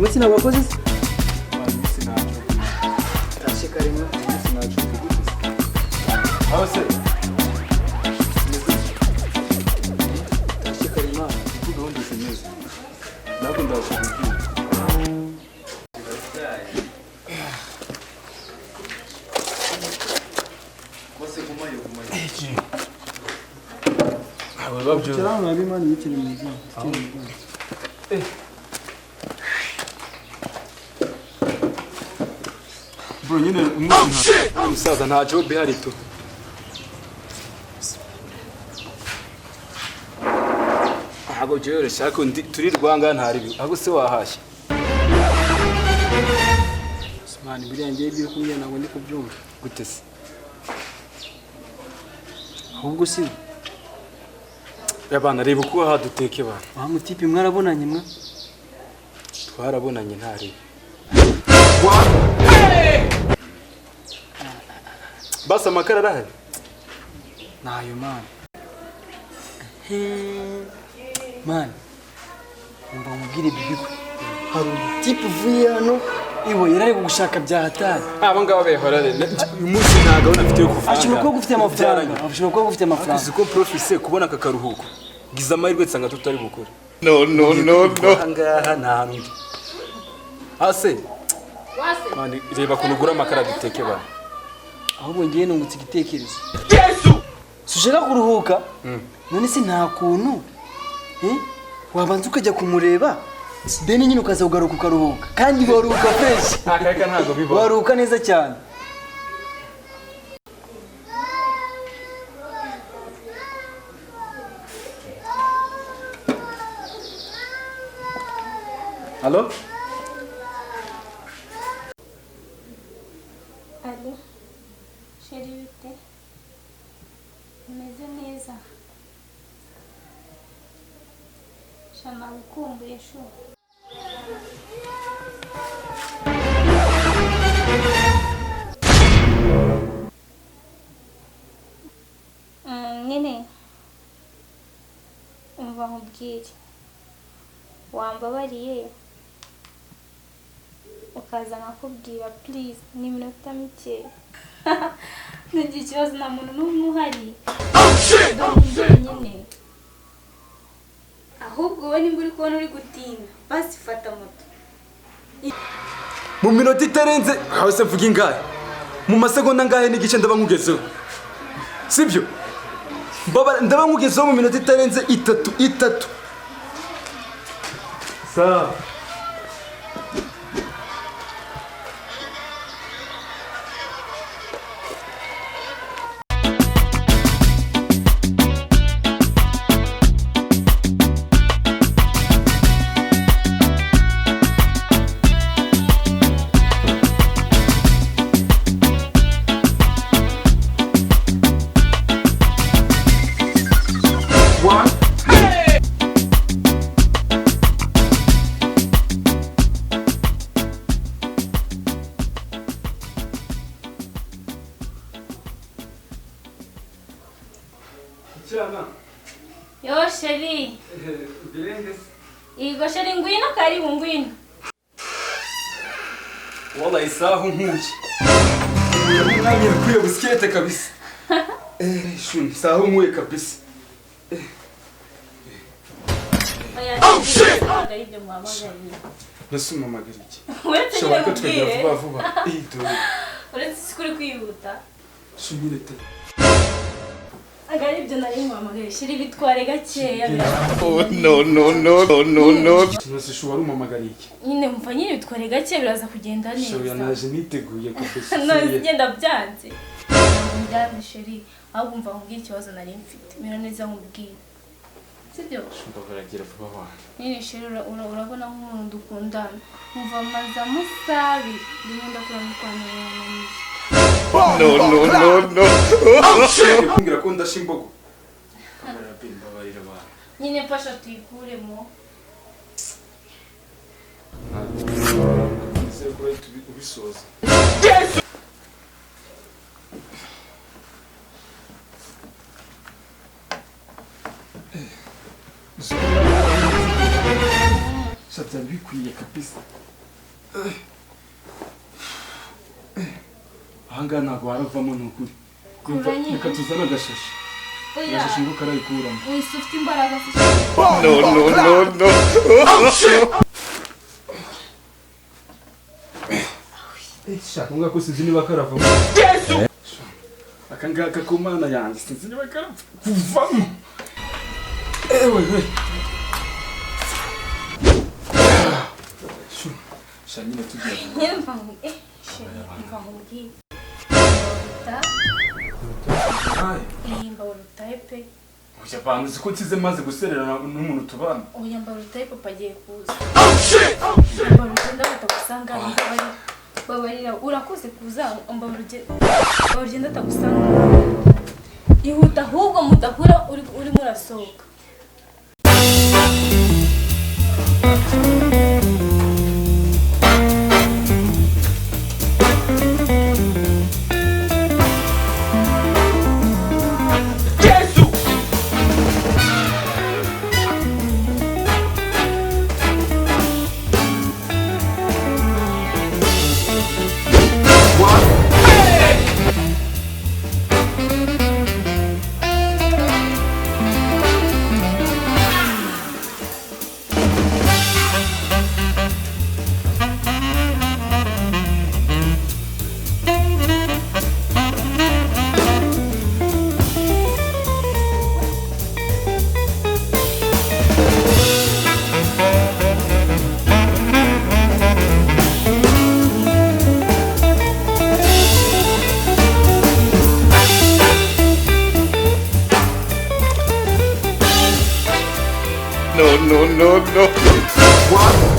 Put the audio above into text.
munsi nabakoze sinacu tashe karimo sinacu aho se tashe karimo gahunda neza ntabwo ndashobora cyangwa abimana bikiri mwiza bro nyine umusaza nta job ihari tu ntabwo byoroshye ariko turi rwanga ntari ahubwo se wahashye mani biriya ngiye byo kumenya ntabwo ndi kubyumva gute se ahubwo si abana reba uko haduteke ba wa mutipe mwarabonanye mwa twarabonanye ntari basa amakara arahari nayo mani mani umva mubwire bibiko hari umutipe uvuye hano ibo yarari gushaka bya hatari aba ngaba behorare uyu munsi nta gahunda afite yo kuvanga ashobora kuba gufite amafaranga ashobora kuba gufite amafaranga uzi ko profise kubona aka karuhuko giza amahirwe nsanga tutari bukore No. ahangaha nta hantu ndi ase mani reba kuntu ugura amakara duteke ba ahubwo ngiye nungutse igitekerezo sushaka kuruhuka none se nta kuntu wabanza ukajya kumureba deni nyine ukaza kugaruka ukaruhuka kandi waruhuka fresh akareka ntago bibaho waruhuka neza cyane Allo? Allo, chérie bite? Umeze neza? Shana ukumbuye sho. Nyine umva nkubwire wambabariye ukaza nkakubwira please ni iminota mike ntagira ikibazo nta muntu n'umwe uhari nyine ahubwo wowe nimba uri kubona uri gutinda basi fata moto mu minota itarenze aho se mvuga ingahe mu masegonda ngahe n'igice ndaba nkugezeho sibyo ndaba nkugezeho mu minota itarenze itatu sawa yo sheri Igo sheri ngwino karibu ngwino wala isahu nkuki umwanya ukwiye busikete kabisa shuni isahu nkuye kabisa oh shit ngaribyo mwamaganye nasuma magariki uretse shobora ko nyine twajya vuba dore uretse sikuri kwihuta shumirete ngaribyo nari mwamagaye sheri bitware gakeya No. tunose shuwa rumamagara iki nyine mva nyine bitware gake biraza kugenda shoya neza naje niteguye kabisa none ngenda byanze ndamwe sheri ahubwo mva nkubwiye ikibazo nari mfite mera neza nkubwiye sibyo ndabaragira vuba wa nyine sheri urabona nk'umuntu dukundana mva maza musabi ndimo ndakora mu Rwanda No. kumbwira ko ndasha imbogo kamera bimba barira ba nyine mfasha tuyikuremo nse ko ubisoza Shatari bikwiye kabisa ahangaha ntabwo haravamo ni ukuri. Kuranye. Reka tuzane agashashi. Oya. Agashashi ngo karayikuramo. Wese ufite imbaraga se. Shaka ngo sinzi niba karavamo. Aka ngaka ku mana yanjye sinzi niba karavamo. Ewe we. Shanyine tugiye. Nyemva nkubwiye. Mbawurutaye pe. Ujya bantu ko nsize maze gusererana n'umuntu tubana. Oya mbawurutaye papa agiye kuza. Mbawurugenda batagusanga babarira urakoze kuza mbawurugenda atagusanga. Ihuta ahubwo mudahura uri murasohoka. No. What?